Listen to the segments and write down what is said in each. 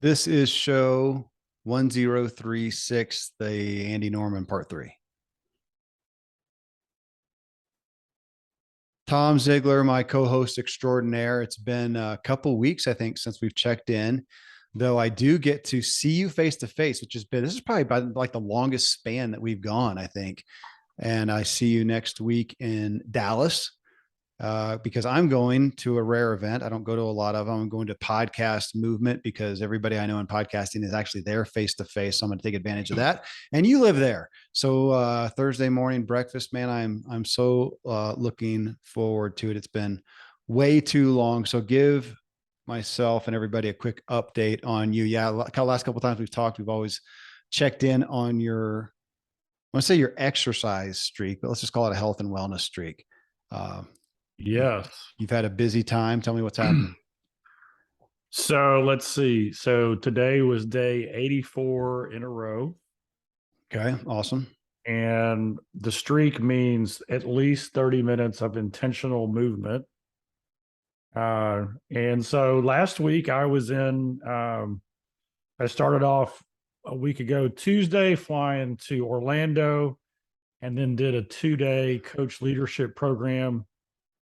This is show 1036, the Andy Norman part 3. Tom Ziglar, my co-host extraordinaire. It's been a couple weeks, I think, since we've checked in, though I do get to see you face to face, which has been, this is probably about like the longest span that we've gone, I think. And I see you next week in Dallas. Because I'm going to a rare event. I don't go to a lot of them. I'm going to Podcast Movement because everybody I know in podcasting is actually there face to face. So I'm going to take advantage of that. And you live there. So Thursday morning breakfast, man, I'm so looking forward to it. It's been way too long. So give myself and everybody a quick last couple of times we've talked, we've always checked in on your, I want to say your exercise streak, but let's just call it a health and wellness streak. Yes. You've had a busy time. Tell me what's happening. So let's see. So today was day 84 in a row. Okay. Awesome. And the streak means at least 30 minutes of intentional movement. And so last week I was I started off a week ago, Tuesday, flying to Orlando, and then did a 2-day coach leadership program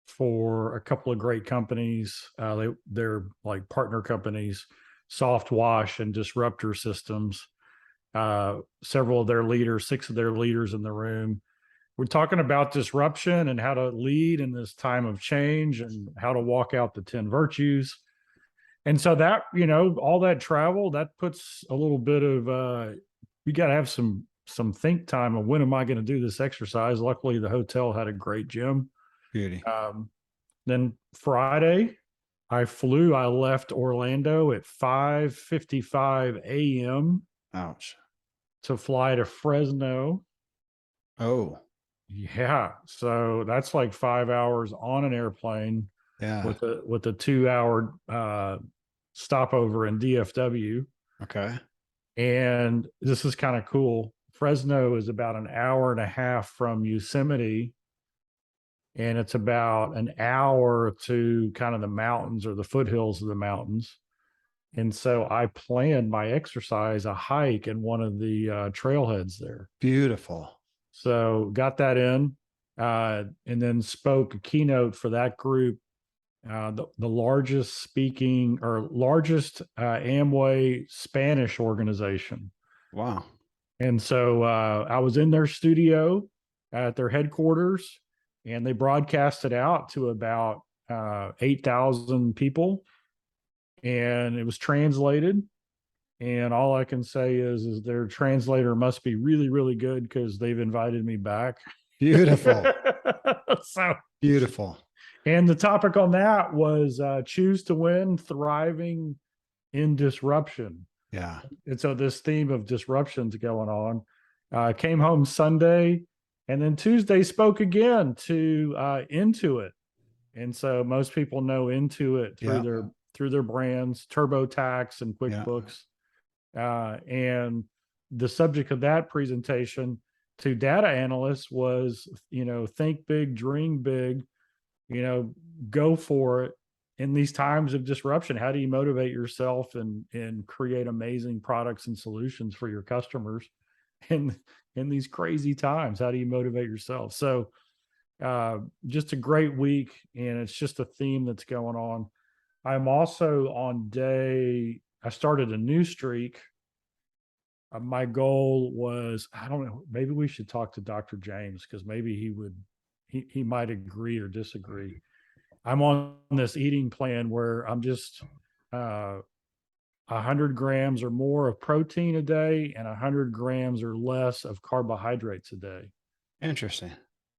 for a couple of great companies. They're like partner companies, Soft Wash and Disruptor Systems. Several of their leaders, 6 of their leaders in the room. We're talking about disruption and how to lead in this time of change and how to walk out the 10 virtues. And so that, all that travel, that puts a little bit of, you got to have some think time of when am I going to do this exercise? Luckily, the hotel had a great gym. Beauty. Then Friday, I left Orlando at 5:55 a.m. Ouch. to fly to Fresno. Oh. Yeah. So that's like 5 hours on an airplane. Yeah. With a 2-hour stopover in DFW. Okay. And this is kind of cool. Fresno is about an hour and a half from Yosemite, and it's about an hour to kind of the mountains or the foothills of the mountains. And so I planned my exercise, a hike in one of the trailheads there. Beautiful. So got that in, and then spoke a keynote for that group, the largest Amway Spanish organization. Wow. And so I was in their studio at their headquarters, and they broadcast it out to about 8,000 people, and it was translated. And all I can say is their translator must be really, really good because they've invited me back. Beautiful. So beautiful. And the topic on that was choose to win, thriving in disruption. Yeah. And so this theme of disruption's going on. Came home Sunday, and then Tuesday spoke again to Intuit. And so most people know Intuit through their brands, TurboTax and QuickBooks. And the subject of that presentation to data analysts was, think big, dream big, go for it in these times of disruption. How do you motivate yourself and create amazing products and solutions for your customers in these crazy times? How do you motivate yourself? So just a great week, and it's just a theme that's going on. I'm also I started a new streak. My goal was, I don't know, maybe we should talk to Dr. James, because maybe he might agree or disagree. I'm on this eating plan where I'm just 100 grams or more of protein a day and 100 grams or less of carbohydrates a day. Interesting.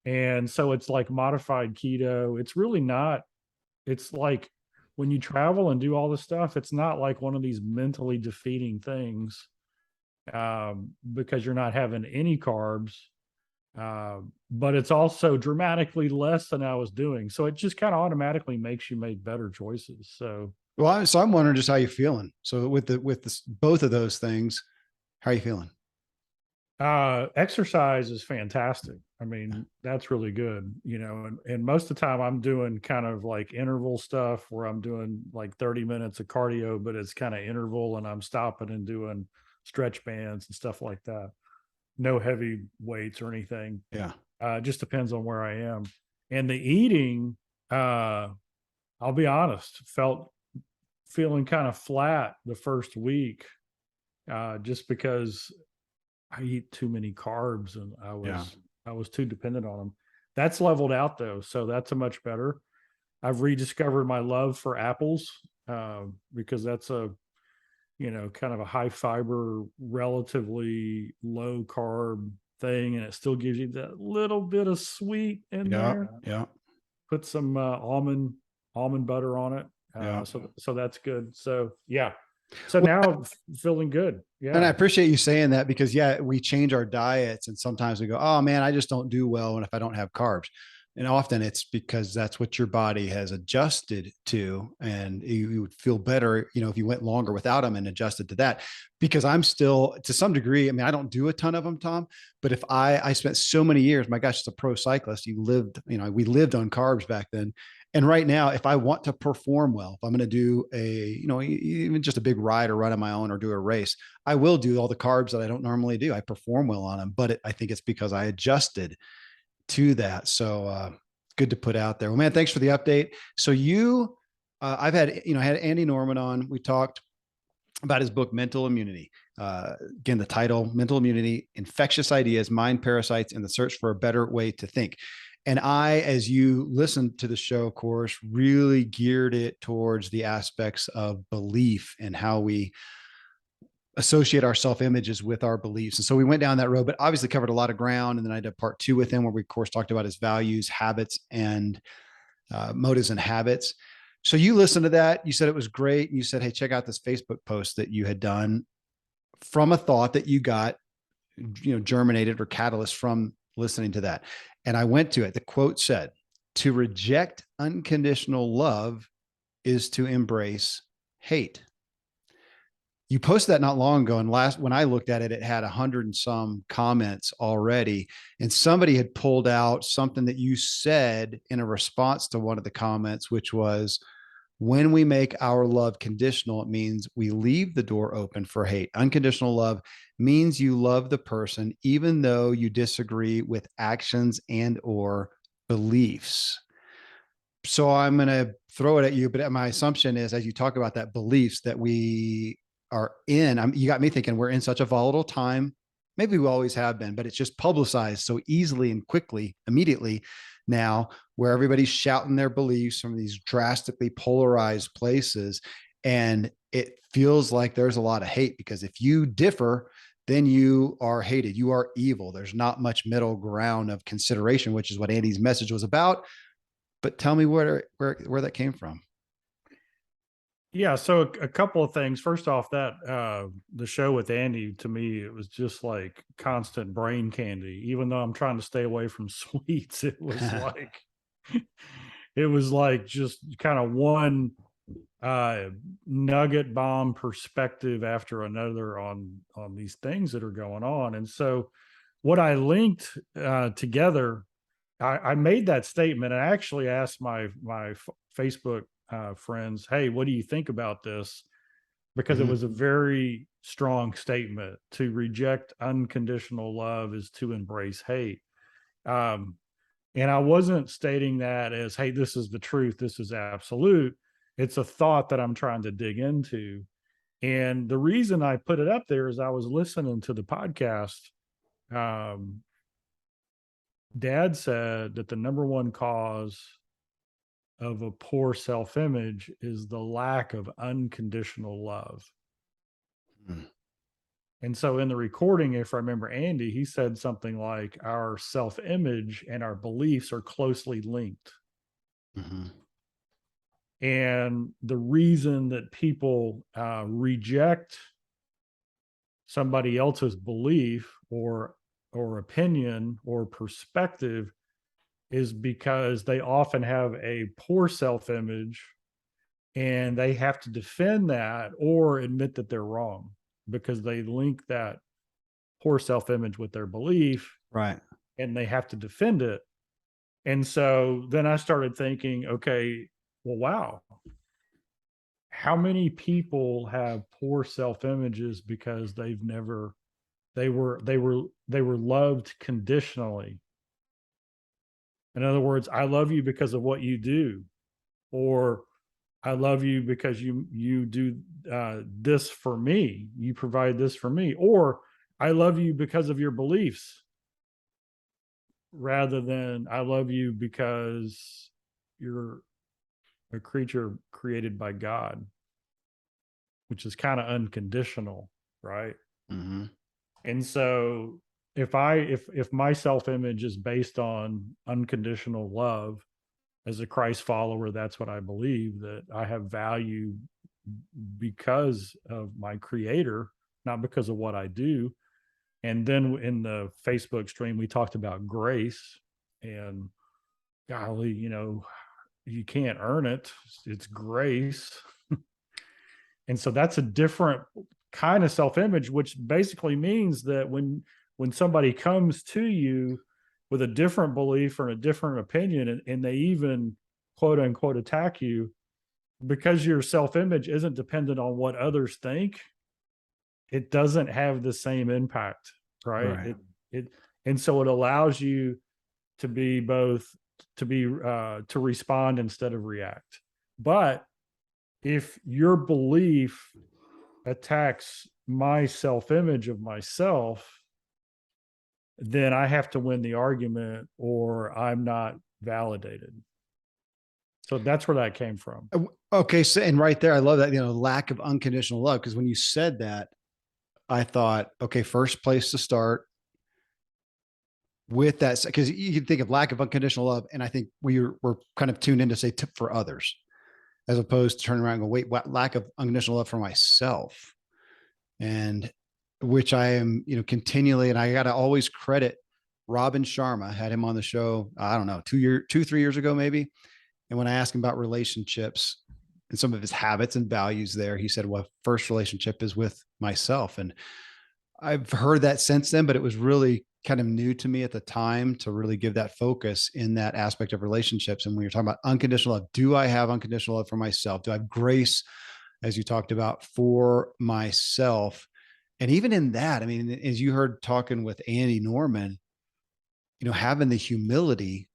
And so it's like modified keto. It's really not. It's like when you travel and do all this stuff, it's not like one of these mentally defeating things because you're not having any carbs. But it's also dramatically less than I was doing. So it just kind of automatically makes you make better choices. So I'm wondering just how you're feeling. So with both of those things, how are you feeling? Exercise is fantastic. I mean, that's really good, and most of the time I'm doing kind of like interval stuff where I'm doing like 30 minutes of cardio, but it's kind of interval and I'm stopping and doing stretch bands and stuff like that. No heavy weights or anything. Yeah. Just depends on where I am. And the eating, I'll be honest, feeling kind of flat the first week, just because I eat too many carbs and Yeah. I was too dependent on them. That's leveled out though, so that's a much better. I've rediscovered my love for apples, because that's a kind of a high fiber, relatively low carb thing, and it still gives you that little bit of sweet in Yeah. there. Yeah. Put some almond butter on it, Yeah. so that's good. So yeah, so now feeling good. And I Yeah. appreciate you saying that because, yeah, we change our diets and sometimes we go, oh man, I just don't do well. And if I don't have carbs, and often it's because that's what your body has adjusted to. And you would feel better, if you went longer without them and adjusted to that. Because I'm still, to some degree, I mean, I don't do a ton of them, Tom, but if I spent so many years, my gosh, as a pro cyclist, we lived on carbs back then. And right now, if I want to perform well, if I'm going to do even just a big ride or run on my own or do a race, I will do all the carbs that I don't normally do. I perform well on them, but I think it's because I adjusted to that. So good to put out there. Well, man, thanks for the update. So I've had Andy Norman on. We talked about his book, Mental Immunity. Again, the title, Mental Immunity, Infectious Ideas, Mind Parasites, and the Search for a Better Way to Think. And as you listened to the show, of course, really geared it towards the aspects of belief and how we associate our self-images with our beliefs. And so we went down that road, but obviously covered a lot of ground. And then I did part 2 with him where we, of course, talked about his values, habits, and motives and habits. So you listened to that. You said it was great. And you said, hey, check out this Facebook post that you had done from a thought that you got, germinated or catalyst from listening to that. And I went to it. The quote said, to reject unconditional love is to embrace hate. You posted that not long ago, and when I looked at it, it had 100 and some comments already. And somebody had pulled out something that you said in a response to one of the comments, which was, when we make our love conditional, it means we leave the door open for hate. Unconditional love means you love the person even though you disagree with actions and or beliefs. So I'm going to throw it at you, but my assumption is, as you talk about that beliefs that we are in, you got me thinking we're in such a volatile time. Maybe we always have been, but it's just publicized so easily and quickly, immediately now, where everybody's shouting their beliefs from these drastically polarized places. And it feels like there's a lot of hate because if you differ, then you are hated. You are evil. There's not much middle ground of consideration, which is what Andy's message was about. But tell me where that came from. Yeah, so a couple of things. First off, that the show with Andy, to me, it was just like constant brain candy. Even though I'm trying to stay away from sweets, it was like just kind of one nugget bomb perspective after another on these things that are going on. And so what I linked together, I made that statement and I actually asked my Facebook friends, hey, what do you think about this? Because it Mm-hmm. was a very strong statement. To reject unconditional love is to embrace hate. Um, and I wasn't stating that as, hey, this is the truth, this is absolute. It's a thought that I'm trying to dig into. And the reason I put it up there is I was listening to the podcast. Um, Dad said that the number one cause of a poor self image is the lack of unconditional love. Mm-hmm. And so in the recording, if I remember Andy, he said something like our self image and our beliefs are closely linked. Mm-hmm. And the reason that people reject somebody else's belief or opinion or perspective is because they often have a poor self-image and they have to defend that or admit that they're wrong because they link that poor self-image with their belief. Right. and they have to defend it. And so then I started thinking, okay, well, wow, how many people have poor self images because they were loved conditionally. In other words, I love you because of what you do, or I love you because you do this for me. You provide this for me, or I love you because of your beliefs, rather than I love you because you're a creature created by God, which is kind of unconditional, right? Mm-hmm. And so if my self-image is based on unconditional love as a Christ follower, that's what I believe, that I have value because of my creator, not because of what I do. And then in the Facebook stream, we talked about grace, and golly, you can't earn it. It's grace. And so that's a different kind of self-image, which basically means that when somebody comes to you with a different belief or a different opinion, and they even quote unquote attack you, because your self-image isn't dependent on what others think, it doesn't have the same impact, right? Right. It and so it allows you to be both, to respond instead of react. But if your belief attacks my self-image of myself, then I have to win the argument or I'm not validated. So that's where that came from. Okay. So, and right there, I love that, lack of unconditional love. Cause when you said that, I thought, okay, first place to start with that, because you can think of lack of unconditional love. And I think we're kind of tuned in to say tip for others, as opposed to turning around and go, wait, what lack of unconditional love for myself? And which I am, continually, and I got to always credit Robin Sharma. Had him on the show, I don't know, 3 years ago, maybe. And when I asked him about relationships and some of his habits and values there, he said, well, first relationship is with myself. And I've heard that since then, but it was really kind of new to me at the time to really give that focus in that aspect of relationships. And when you're talking about unconditional love, do I have unconditional love for myself? Do I have grace, as you talked about, for myself? And even in that, I mean, as you heard talking with Andy Norman, having the humility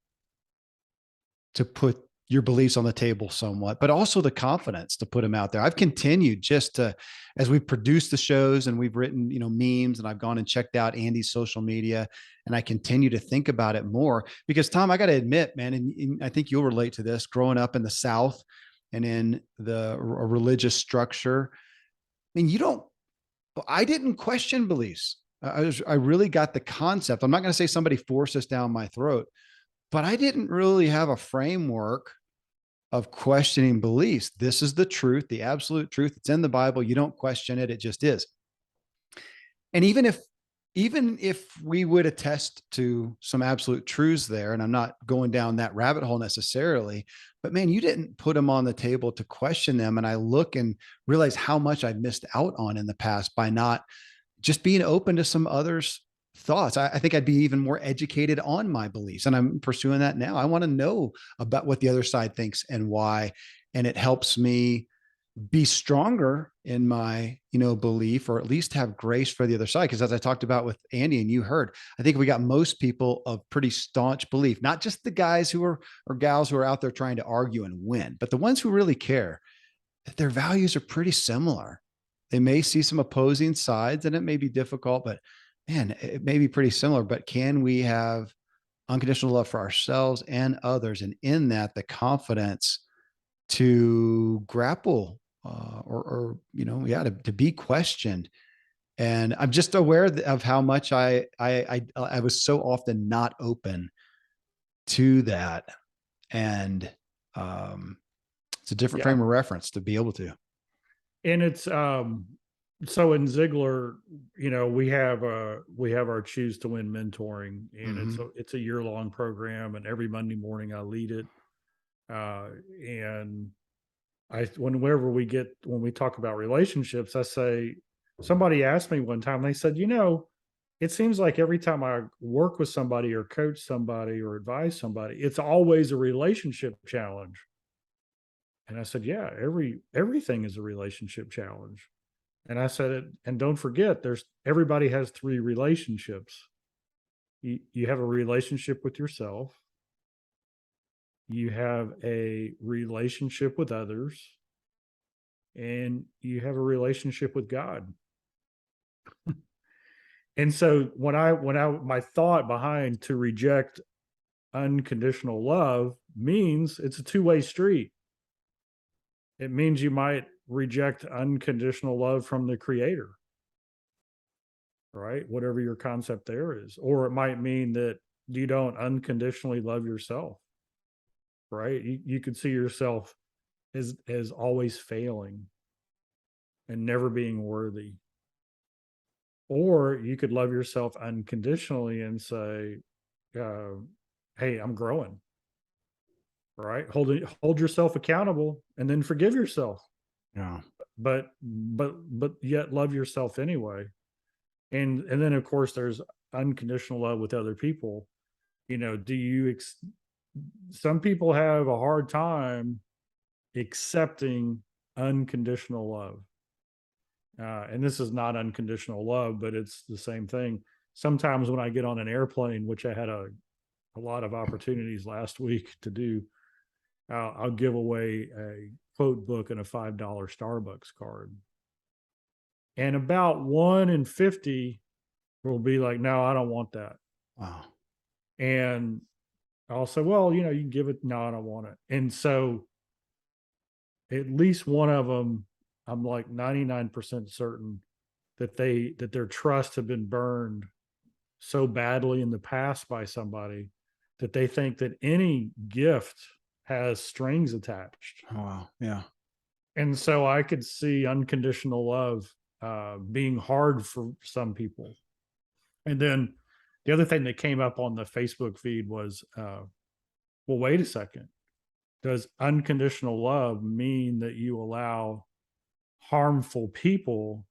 to put your beliefs on the table somewhat, but also the confidence to put them out there. I've continued just to, as we've produced the shows and we've written, memes, and I've gone and checked out Andy's social media, and I continue to think about it more because, Tom, I got to admit, man, and I think you'll relate to this, growing up in the South and in the religious structure. I mean, I didn't question beliefs. I really got the concept. I'm not going to say somebody forced this down my throat, but I didn't really have a framework of questioning beliefs. This is the truth, the absolute truth. It's in the Bible. You don't question it. It just is. And even if we would attest to some absolute truths there, and I'm not going down that rabbit hole necessarily, but man, you didn't put them on the table to question them. And I look and realize how much I missed out on in the past by not just being open to some others' thoughts. I think I'd be even more educated on my beliefs. And I'm pursuing that now. I want to know about what the other side thinks and why. And it helps me be stronger in my, belief, or at least have grace for the other side. Because as I talked about with Andy and you heard, I think we got most people of pretty staunch belief, not just the guys who are, or gals who are out there trying to argue and win, but the ones who really care, that their values are pretty similar. They may see some opposing sides and it may be difficult, but man, it may be pretty similar. But can we have unconditional love for ourselves and others? And in that, the confidence to grapple to be questioned. And I'm just aware of how much I was so often not open to that. And it's a different Yeah. frame of reference to be able to. And it's so in Ziglar, we have our Choose to Win mentoring, and Mm-hmm. it's a year-long program, and every Monday morning I lead it. And whenever when we talk about relationships, I say, somebody asked me one time, they said, it seems like every time I work with somebody or coach somebody or advise somebody, it's always a relationship challenge. And I said, yeah, everything is a relationship challenge. And I said it, and don't forget, there's everybody has three relationships. You have a relationship with yourself, you have a relationship with others, and you have a relationship with God. And so my thought behind to reject unconditional love means it's a two-way street. It means you might reject unconditional love from the creator, right? Whatever your concept there is. Or it might mean that you don't unconditionally love yourself, right? You could see yourself as always failing and never being worthy. Or you could love yourself unconditionally and say, uh, hey, I'm growing, right? Hold yourself accountable and then forgive yourself. Yeah. But yet love yourself anyway. And then of course there's unconditional love with other people. You know, some people have a hard time accepting unconditional love. And this is not unconditional love, but it's the same thing. Sometimes when I get on an airplane, which I had a lot of opportunities last week to do, I'll give away a quote book and a $5 Starbucks card. And about 1 in 50 will be like, no, I don't want that. Wow. And I'll say, well, you know, you can give it. No, I don't want it. And so at least one of them, I'm like 99% certain that their trust have been burned so badly in the past by somebody that they think that any gift has strings attached. Oh, wow. Yeah. And so I could see unconditional love being hard for some people. And then the other thing that came up on the Facebook feed was, well, wait a second. Does unconditional love mean that you allow harmful people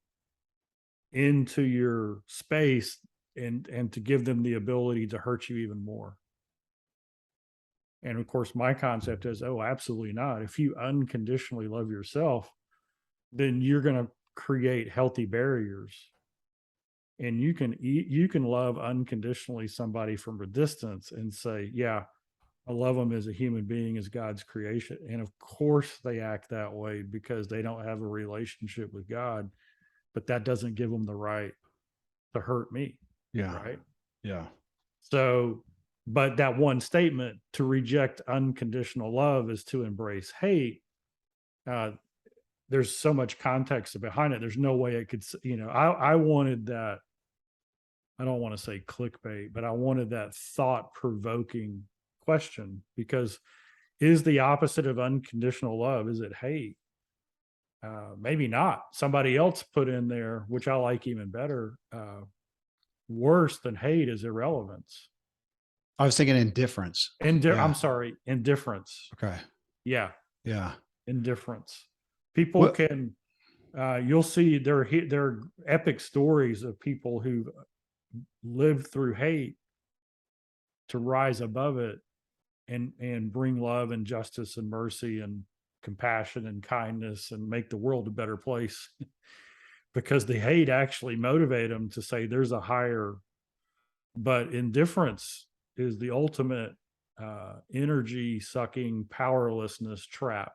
into your space and to give them the ability to hurt you even more? And of course, my concept is, oh, absolutely not. If you unconditionally love yourself, then you're going to create healthy barriers. And you can love unconditionally somebody from a distance and say, yeah, I love them as a human being, as God's creation. And of course, they act that way because they don't have a relationship with God, but that doesn't give them the right to hurt me. Yeah. Right. Yeah. So, but that one statement to reject unconditional love is to embrace hate. Uh, there's so much context behind it. There's no way it could, you know, I wanted that. I don't want to say clickbait, but I wanted that thought provoking question, because is the opposite of unconditional love, is it hate? Maybe not. Somebody else put in there, which I like even better. Worse than hate is irrelevance. I was thinking indifference. I'm Yeah. sorry, indifference. Okay. Yeah, Yeah. indifference. People What? can. You'll see there are epic stories of people who lived through hate to rise above it and bring love and justice and mercy and compassion and kindness and make the world a better place. Because the hate actually motivated them to say there's a higher. But indifference is the ultimate energy sucking powerlessness trap.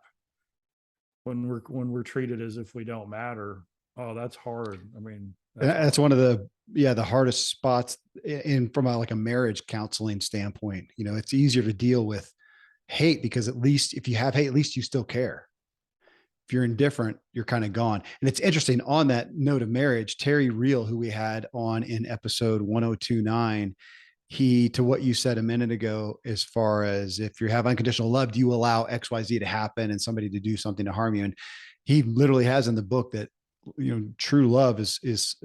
When we're treated as if we don't matter, oh, that's hard. I mean, That's one of the hardest spots in from like a marriage counseling standpoint. You know, it's easier to deal with hate because at least if you have hate, at least you still care. If you're indifferent, you're kind of gone. And it's interesting on that note of marriage, Terry Real, who we had on in episode 1029, he, to what you said a minute ago, as far as if you have unconditional love, do you allow XYZ to happen and somebody to do something to harm you? And he literally has in the book that, you know, true love is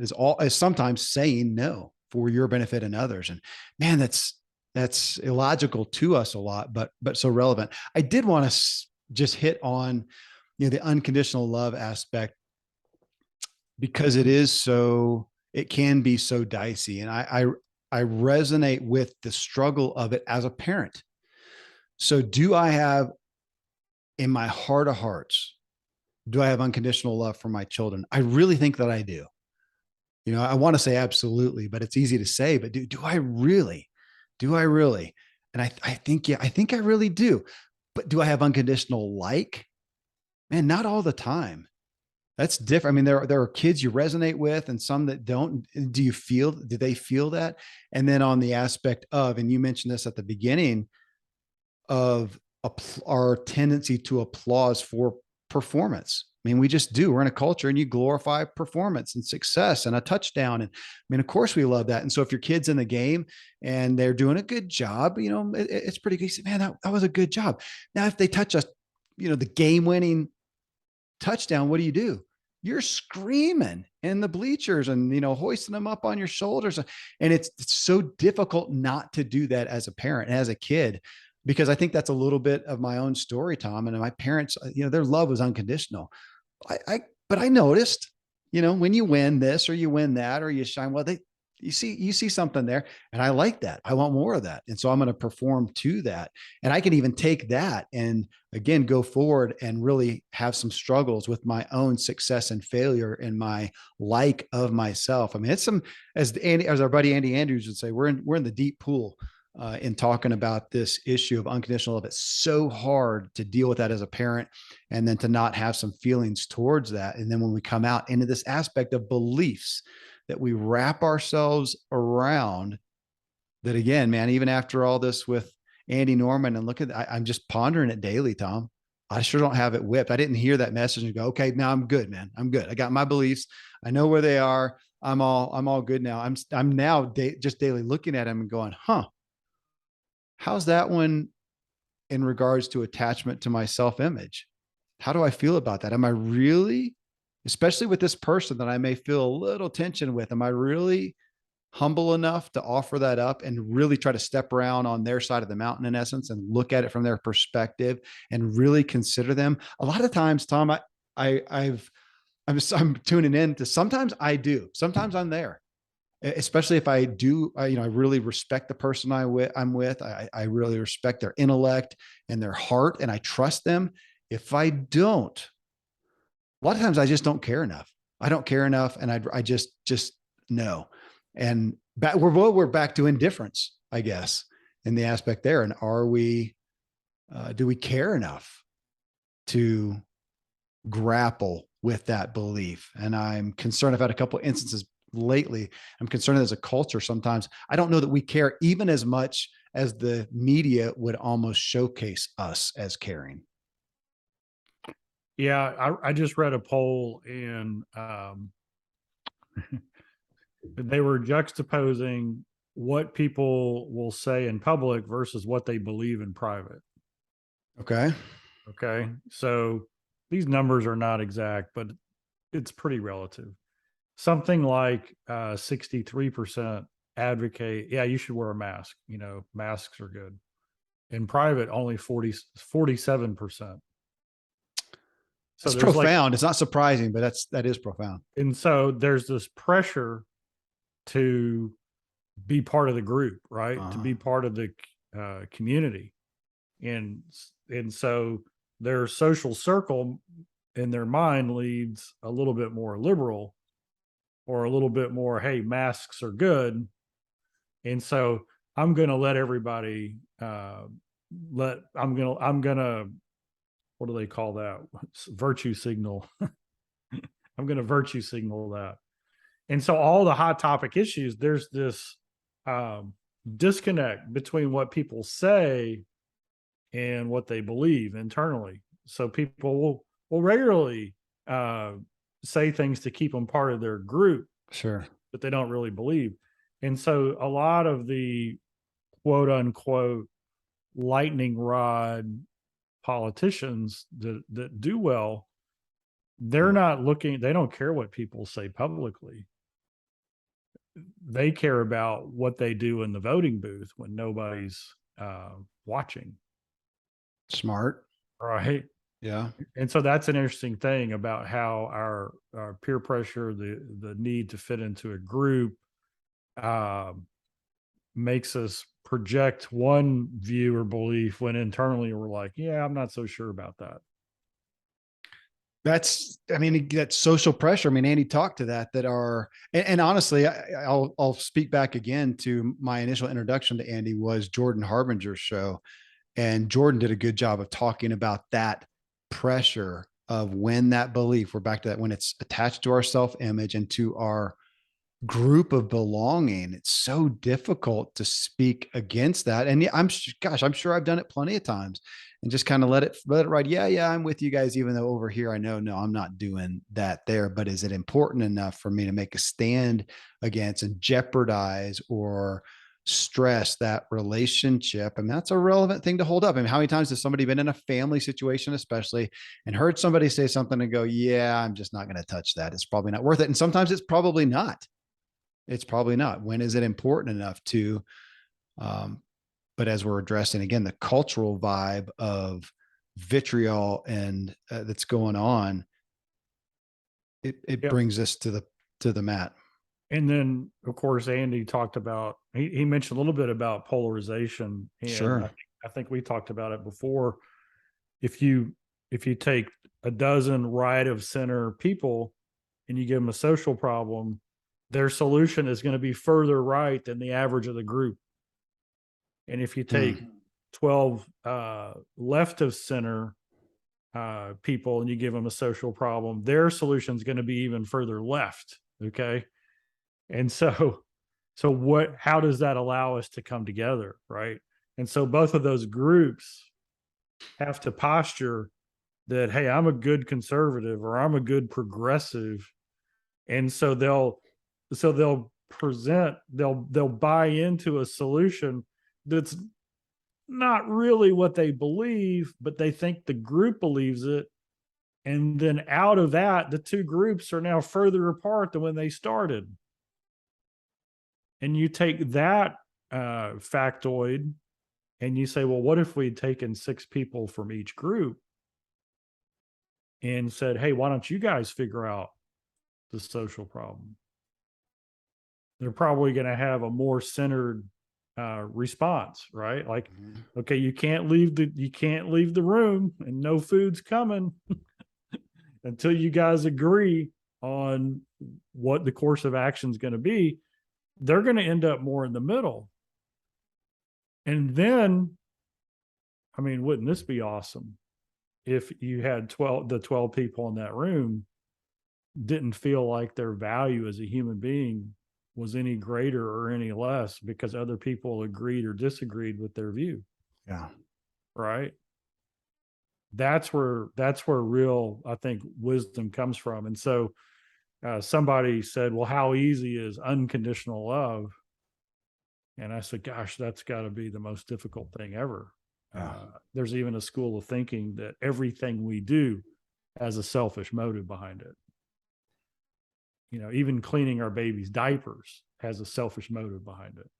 sometimes saying no for your benefit and others. And man, that's illogical to us a lot, but so relevant. I did want to just hit on, you know, the unconditional love aspect, because it can be so dicey. And I resonate with the struggle of it as a parent. So do I have, in my heart of hearts, do I have unconditional love for my children? I really think that I do. I want to say absolutely, but it's easy to say, but do I really? Do I really? And I think, yeah, I think I really do. But do I have unconditional like? Man, not all the time. That's different. I mean, there are kids you resonate with and some that don't. Do they feel that? And then on the aspect of, and you mentioned this at the beginning, of our tendency to applause for performance. I mean, we just do. We're in a culture and you glorify performance and success and a touchdown. And I mean, of course we love that. And so if your kid's in the game and they're doing a good job, it's pretty good. You say, man, that was a good job. Now, if they touch us, the game winning touchdown, what do? You're screaming in the bleachers and, hoisting them up on your shoulders. And it's so difficult not to do that as a parent and as a kid, because I think that's a little bit of my own story, Tom. And my parents, their love was unconditional. But I noticed, when you win this or you win that or you shine, well, you see something there, and I like that. I want more of that. And so I'm going to perform to that. And I can even take that and again, go forward and really have some struggles with my own success and failure and my like of myself. I mean, it's as our buddy Andy Andrews would say, we're in the deep pool in talking about this issue of unconditional love. It's so hard to deal with that as a parent, and then to not have some feelings towards that. And then when we come out into this aspect of beliefs that we wrap ourselves around, that again, man, even after all this with Andy Norman, and I'm just pondering it daily, Tom. I sure don't have it whipped. I didn't hear that message and go, okay, now I'm good, man. I'm good. I got my beliefs. I know where they are. I'm all good now. I'm now just daily looking at him and going, how's that one in regards to attachment to my self-image? How do I feel about that? Am I really, especially with this person that I may feel a little tension with, am I really humble enough to offer that up and really try to step around on their side of the mountain, in essence, and look at it from their perspective and really consider them? A lot of times, Tom, I'm tuning in to, sometimes I do, sometimes I'm there, especially if I do, I really respect the person I'm with. I really respect their intellect and their heart, and I trust them. If I don't, a lot of times I just don't care enough. I don't care enough, and I just know. And we're back to indifference, I guess, in the aspect there. And do we care enough to grapple with that belief? And I'm concerned. I've had a couple of instances lately. I'm concerned as a culture, sometimes I don't know that we care even as much as the media would almost showcase us as caring. Yeah, I just read a poll, and they were juxtaposing what people will say in public versus what they believe in private. Okay. Okay. So these numbers are not exact, but it's pretty relative. Something like 63% advocate, yeah, you should wear a mask. Masks are good. In private, only 47%. So It's there's like, profound. It's not surprising, but that is profound. and so there's this pressure to be part of the group, right? To Uh-huh. be part of the community, and so their social circle in their mind leads a little bit more liberal, or a little bit more, hey, masks are good, and so I'm going to let everybody I'm going to what do they call that? Virtue signal. I'm going to virtue signal that. And so all the hot topic issues, there's this um, disconnect between what people say and what they believe internally. So people will regularly say things to keep them part of their group, Sure. but they don't really believe. And so a lot of the quote unquote lightning rod politicians that do well, they're not looking, they don't care what people say publicly. They care about what they do in the voting booth when nobody's watching. Smart. Right. Yeah. And so that's an interesting thing about how our peer pressure, the need to fit into a group, um, makes us project one view or belief when internally we're like, yeah, I'm not so sure about that. That's, I mean, that's social pressure. I mean, Andy talked to that are, and honestly, I'll speak back again to my initial introduction to Andy was Jordan Harbinger's show. And Jordan did a good job of talking about that pressure of when that belief, we're back to that, when it's attached to our self image and to our group of belonging, it's so difficult to speak against that. And yeah, I'm sure I've done it plenty of times and just kind of let it ride. Yeah, yeah, I'm with you guys, even though over here I know, no, I'm not doing that there. But is it important enough for me to make a stand against and jeopardize or stress that relationship? I mean, that's a relevant thing to hold up. I mean, how many times has somebody been in a family situation, especially, and heard somebody say something and go, yeah, I'm just not going to touch that. It's probably not worth it. And sometimes it's probably not. It's probably not. When is it important enough to, um, but as we're addressing again, the cultural vibe of vitriol and that's going on, it Yep. brings us to the mat. And then, of course, Andy talked about, he mentioned a little bit about polarization. And Sure. I think we talked about it before. If you, if you take a dozen right of center people and you give them a social problem, their solution is going to be further right than the average of the group. And if you take Hmm. 12 left of center people and you give them a social problem, their solution is going to be even further left. Okay. And so, so what, how does that allow us to come together? Right. And so both of those groups have to posture that, hey, I'm a good conservative or I'm a good progressive. And so they'll present, they'll buy into a solution that's not really what they believe, but they think the group believes it. And then out of that, the two groups are now further apart than when they started. And you take that factoid and you say, well, what if we'd taken six people from each group and said, hey, why don't you guys figure out the social problem? They're probably going to have a more centered response, right? Like, okay, you can't leave the room, and no food's coming until you guys agree on what the course of action is going to be. They're going to end up more in the middle. And then, I mean, wouldn't this be awesome if you had 12 people in that room didn't feel like their value as a human being was any greater or any less because other people agreed or disagreed with their view, Yeah. right? That's where real, I think, wisdom comes from. And so somebody said, well, how easy is unconditional love? And I said, gosh, that's got to be the most difficult thing ever. Yeah. There's even a school of thinking that everything we do has a selfish motive behind it. You know, even cleaning our baby's diapers has a selfish motive behind it.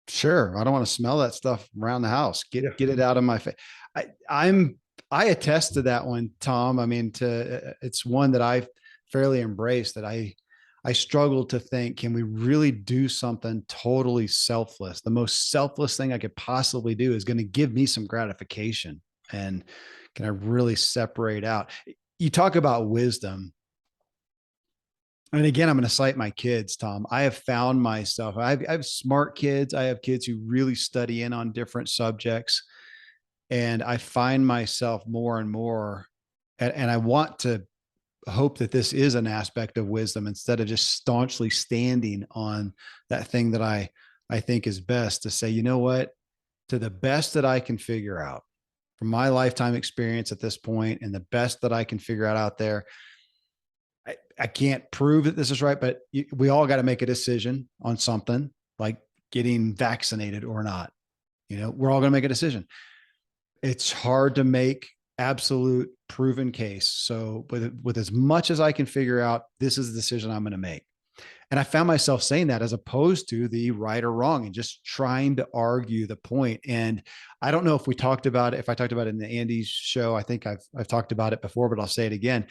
Sure. I don't want to smell that stuff around the house. Yeah. Get it out of my face. I'm I attest to that one, Tom. I mean, it's one that I fairly embraced. That I struggle to think, can we really do something totally selfless? The most selfless thing I could possibly do is going to give me some gratification, and can I really separate out? You talk about wisdom. And again, I'm going to cite my kids, Tom. I have found myself, I have smart kids. I have kids who really study in on different subjects. And I find myself more and more, and I want to hope that this is an aspect of wisdom instead of just staunchly standing on that thing that I think is best, to say, you know what, to the best that I can figure out from my lifetime experience at this point and the best that I can figure out there, I can't prove that this is right, but we all got to make a decision on something like getting vaccinated or not. You know, we're all going to make a decision. It's hard to make absolute proven case. So with as much as I can figure out, this is the decision I'm going to make. And I found myself saying that as opposed to the right or wrong and just trying to argue the point. And I don't know if we talked about it, if I talked about it in the Andy's show. I think I've talked about it before, but I'll say it again.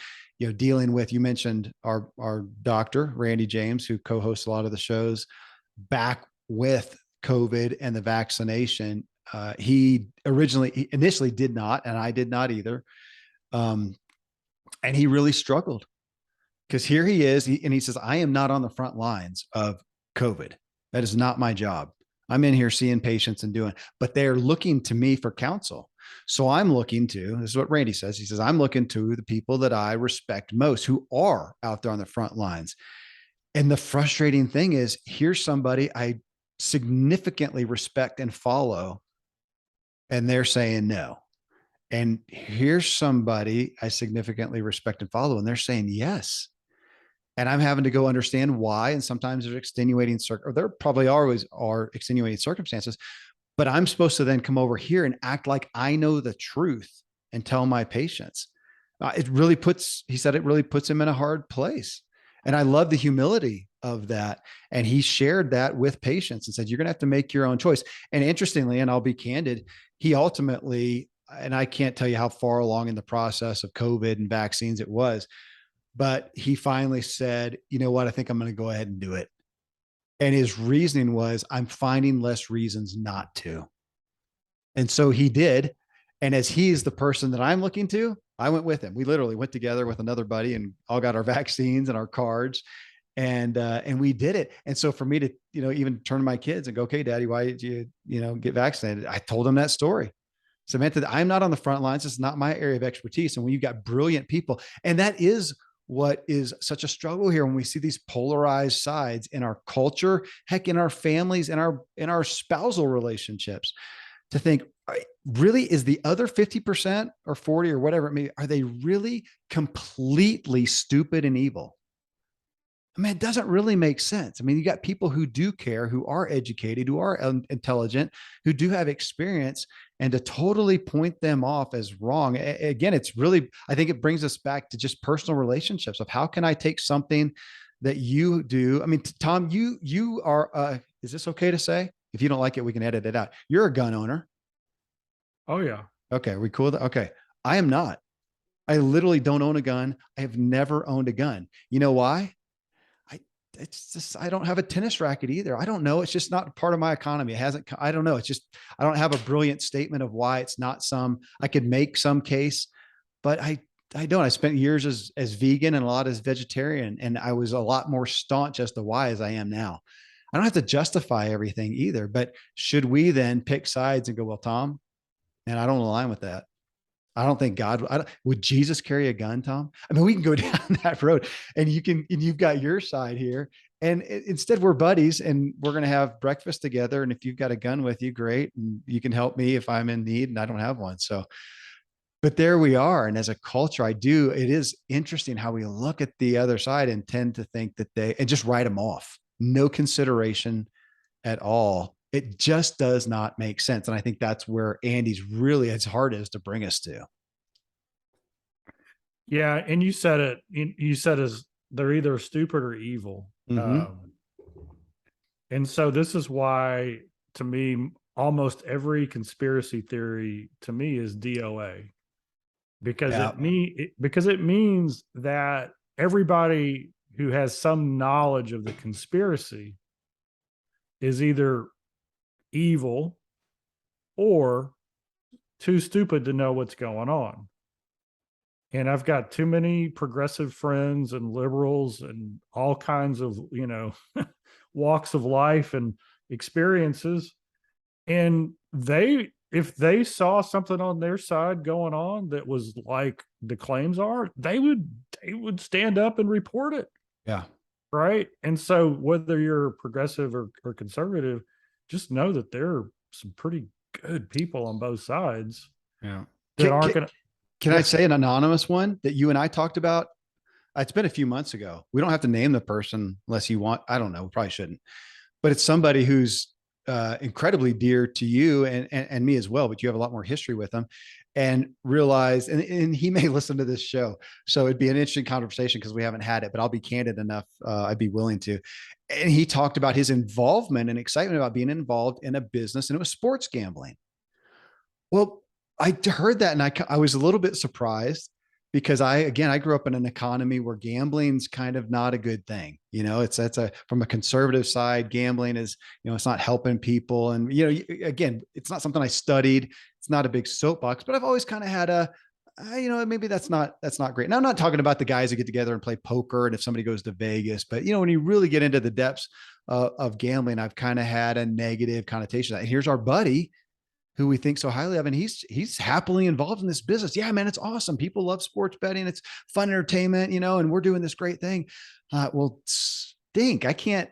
Dealing with, you mentioned our doctor, Randy James, who co-hosts a lot of the shows, back with COVID and the vaccination. He initially did not, and I did not either. And he really struggled because here he is, and he says, I am not on the front lines of COVID. That is not my job. I'm in here seeing patients and doing, but they're looking to me for counsel. So I'm looking to, this is what Randy says. He says, I'm looking to the people that I respect most who are out there on the front lines. And the frustrating thing is, here's somebody I significantly respect and follow, and they're saying no. And here's somebody I significantly respect and follow, and they're saying yes. And I'm having to go understand why. And sometimes there's extenuating or there probably always are extenuating circumstances, but I'm supposed to then come over here and act like I know the truth and tell my patients. He said it really puts him in a hard place. And I love the humility of that. And he shared that with patients and said, you're going to have to make your own choice. And interestingly, and I'll be candid, he ultimately, and I can't tell you how far along in the process of COVID and vaccines it was, but he finally said, you know what, I think I'm going to go ahead and do it. And his reasoning was, I'm finding less reasons not to. And so he did. And as he's the person that I'm looking to, I went with him. We literally went together with another buddy and all got our vaccines and our cards. And we did it. And so for me to, even turn to my kids and go, okay, Daddy, why did you, get vaccinated? I told them that story. Samantha, I'm not on the front lines. It's not my area of expertise. And when you've got brilliant people, and that is what is such a struggle here when we see these polarized sides in our culture, heck, in our families, in our spousal relationships, to think, really, is the other 50% or 40 or whatever it may be, are they really completely stupid and evil? I mean, it doesn't really make sense. I mean, you got people who do care, who are educated, who are intelligent, who do have experience, and to totally point them off as wrong. Again, it's really, I think it brings us back to just personal relationships of how can I take something that you do? I mean, Tom, you are, is this okay to say? If you don't like it, we can edit it out. You're a gun owner. Oh yeah. Okay. Are we cool? Okay. I am not. I literally don't own a gun. I have never owned a gun. You know why? It's just, I don't have a tennis racket either. I don't know. It's just not part of my economy. It hasn't, I don't know. It's just, I don't have a brilliant statement of why it's not I could make some case, but I don't. I spent years as vegan and a lot as vegetarian, and I was a lot more staunch as to why as I am now. I don't have to justify everything either, but should we then pick sides and go, well, Tom, and I don't align with that. I don't think would Jesus carry a gun, Tom? I mean, we can go down that road, and you've got your side here. And instead we're buddies and we're going to have breakfast together. And if you've got a gun with you, great. And you can help me if I'm in need and I don't have one. So, but there we are. And as a culture, it is interesting how we look at the other side and tend to think that and just write them off. No consideration at all. It just does not make sense. And I think that's where Andy's really, as hard is to bring us to. Yeah. And you said it, as they're either stupid or evil. Mm-hmm. And so this is why, to me, almost every conspiracy theory to me is DOA, because it means that everybody who has some knowledge of the conspiracy is either evil or too stupid to know what's going on. And I've got too many progressive friends and liberals and all kinds of, walks of life and experiences. And if they saw something on their side going on that was like the claims are, they would stand up and report it. Yeah. Right. And so whether you're progressive or conservative, just know that there are some pretty good people on both sides. Yeah. That aren't going to. Can I say an anonymous one that you and I talked about? It's been a few months ago. We don't have to name the person unless you want. I don't know. We probably shouldn't. But it's somebody who's incredibly dear to you and me as well, but you have a lot more history with them. and realize, and he may listen to this show. So it'd be an interesting conversation because we haven't had it, but I'll be candid enough. I'd be willing to. And he talked about his involvement and excitement about being involved in a business, and it was sports gambling. Well, I heard that and I was a little bit surprised because again, I grew up in an economy where gambling's kind of not a good thing. You know, that's from a conservative side, gambling is, it's not helping people. And, again, it's not something I studied. It's not a big soapbox, but I've always kind of had maybe that's not great. And I'm not talking about the guys who get together and play poker and if somebody goes to Vegas, but when you really get into the depths of gambling, I've kind of had a negative connotation. And here's our buddy who we think so highly of, and he's happily involved in this business. Yeah, man, it's awesome. People love sports betting. It's fun entertainment, and we're doing this great thing. Well, stink. I can't.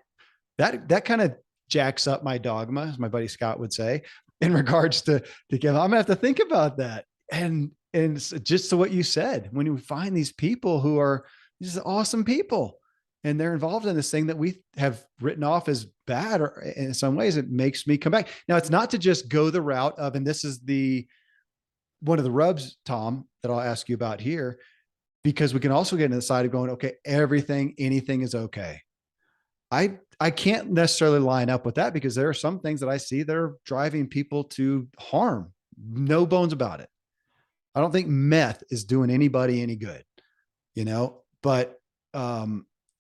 That kind of jacks up my dogma, as my buddy Scott would say, in regards to give. I'm gonna have to think about that. And just to what you said, when you find these people who are these awesome people, and they're involved in this thing that we have written off as bad, or in some ways it makes me come back. Now, it's not to just go the route of, and this is one of the rubs, Tom, that I'll ask you about here, because we can also get into the side of going, okay, anything is okay. I can't necessarily line up with that because there are some things that I see that are driving people to harm. No bones about it. I don't think meth is doing anybody any good, but,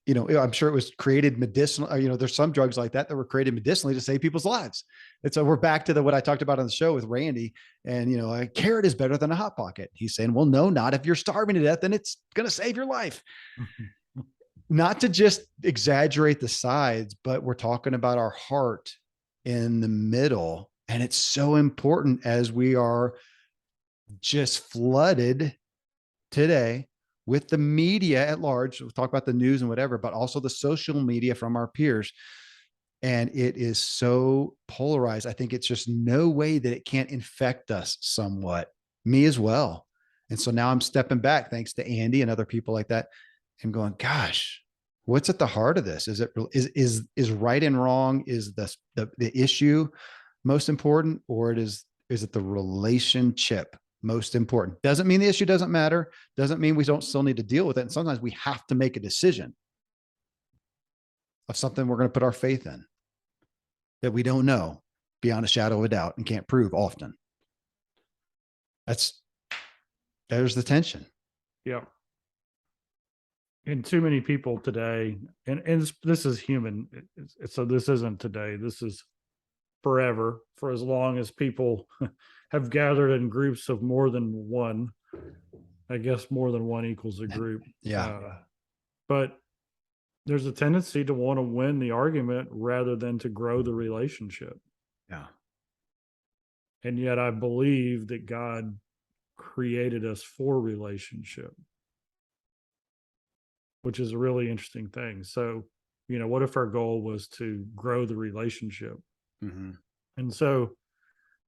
I'm sure it was created medicinal. There's some drugs like that were created medicinally to save people's lives. And so we're back to what I talked about on the show with Randy. And, a carrot is better than a hot pocket. He's saying, well, no, not if you're starving to death, then it's going to save your life. Not to just exaggerate the sides, but we're talking about our heart in the middle. And it's so important as we are just flooded today with the media at large. We'll talk about the news and whatever, but also the social media from our peers. And it is so polarized. I think it's just no way that it can't infect us somewhat, me as well. And so now I'm stepping back, thanks to Andy and other people like that, and going, gosh, what's at the heart of this? Is it is right and wrong? Is the issue most important, or is it the relationship most important? Doesn't mean the issue doesn't matter. Doesn't mean we don't still need to deal with it. And sometimes we have to make a decision of something we're going to put our faith in that we don't know beyond a shadow of a doubt and can't prove often. There's the tension. Yeah. And too many people today, and this is human. So this isn't today. This is forever, for as long as people have gathered in groups of more than one. I guess more than one equals a group. Yeah. But there's a tendency to want to win the argument rather than to grow the relationship. Yeah. And yet I believe that God created us for relationship, which is a really interesting thing. So, what if our goal was to grow the relationship? Mm-hmm. And so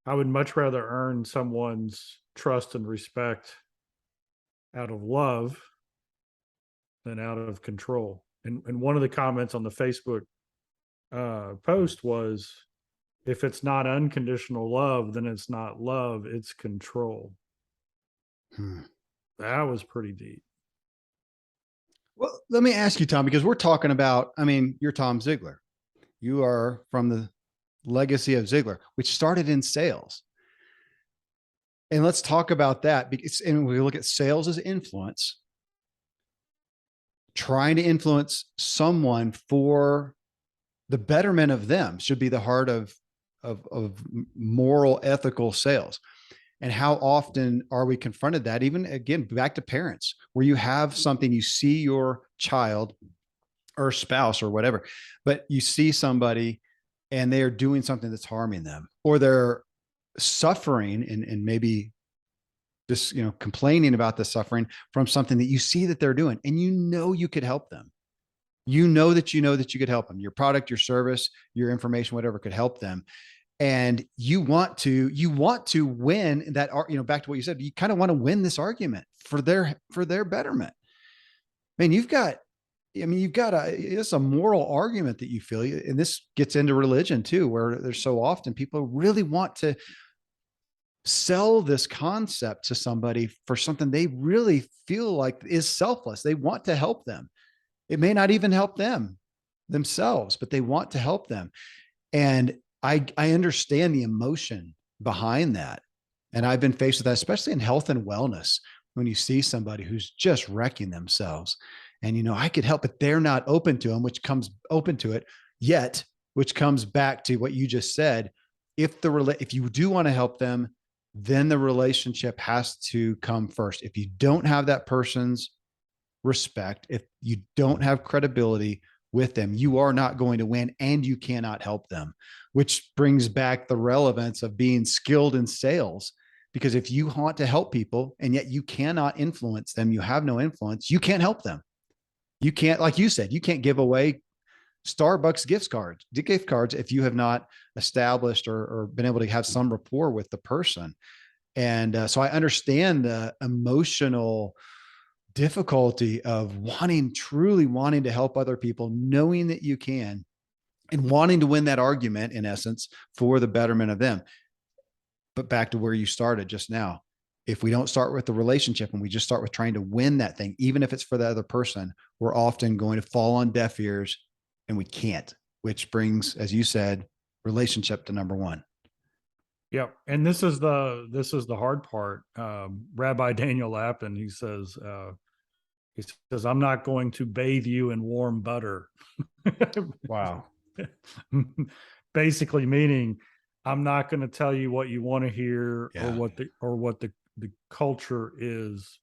I would much rather earn someone's trust and respect out of love than out of control. And one of the comments on the Facebook post was, if it's not unconditional love, then it's not love, it's control. That was pretty deep. Well, let me ask you, Tom, because we're talking about, you're Tom Ziglar. You are from the legacy of Ziglar, which started in sales. And let's talk about that, because, and we look at sales as influence, trying to influence someone for the betterment of them should be the heart of moral, ethical sales. And how often are we confronted that, even again, back to parents, where you have something, you see your child or spouse or whatever, but you see somebody and they are doing something that's harming them, or they're suffering and maybe just, complaining about the suffering from something that you see that they're doing, and you could help them. You know that you could help them. Your product, your service, your information, whatever could help them. And you want to win that, back to what you said, you kind of want to win this argument for their betterment. Man, it's a moral argument that you feel, and this gets into religion too, where there's so often people really want to sell this concept to somebody for something they really feel like is selfless. They want to help them. It may not even help them themselves, but they want to help them. And I understand the emotion behind that. And I've been faced with that, especially in health and wellness, when you see somebody who's just wrecking themselves. And I could help, but they're not open to them, which comes open to it yet, which comes back to what you just said. If you do want to help them, then the relationship has to come first. If you don't have that person's respect, if you don't have credibility with them, you are not going to win and you cannot help them, which brings back the relevance of being skilled in sales. Because if you want to help people and yet you cannot influence them, you have no influence, you can't help them. You can't, like you said, you can't give away Starbucks gift cards if you have not established or been able to have some rapport with the person. And so I understand the emotional difficulty of truly wanting to help other people, knowing that you can, and wanting to win that argument, in essence, for the betterment of them. But back to where you started just now, if we don't start with the relationship and we just start with trying to win that thing, even if it's for the other person, we're often going to fall on deaf ears, and we can't, which brings, as you said, relationship to number one. Yep. And this is the hard part. Rabbi Daniel Lapin, he says, I'm not going to bathe you in warm butter. Wow. Basically meaning I'm not going to tell you what you want to hear, or Yeah. what the culture is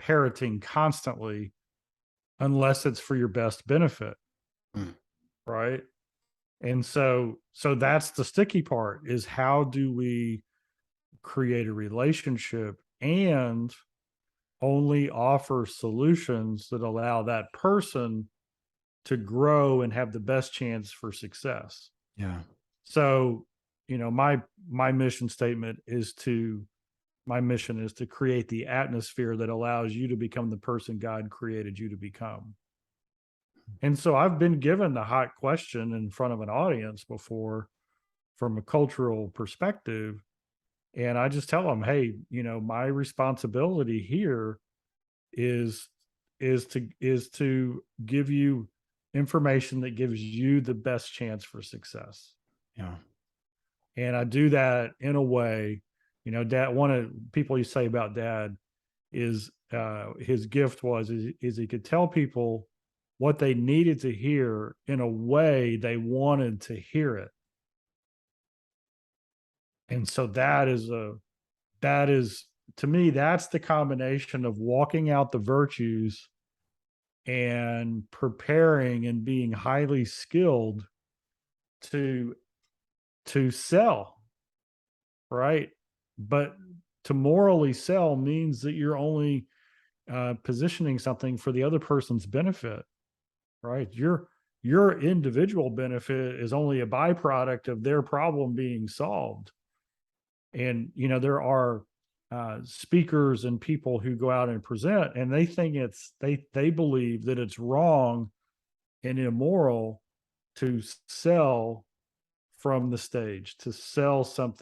parroting constantly, unless it's for your best benefit. Mm. Right. And so that's the sticky part, is how do we create a relationship and only offer solutions that allow that person to grow and have the best chance for success. Yeah. So, my mission is to create the atmosphere that allows you to become the person God created you to become. And so I've been given the hot question in front of an audience before from a cultural perspective. And I just tell them, hey, my responsibility here is is to give you information that gives you the best chance for success. Yeah. And I do that in a way, dad, one of the people you say about dad is his gift is he could tell people what they needed to hear in a way they wanted to hear it. And so that is to me, that's the combination of walking out the virtues and preparing and being highly skilled to sell, right? But to morally sell means that you're only positioning something for the other person's benefit, right? Your individual benefit is only a byproduct of their problem being solved. And there are speakers and people who go out and present, and they think they believe that it's wrong and immoral to sell from the stage, to sell something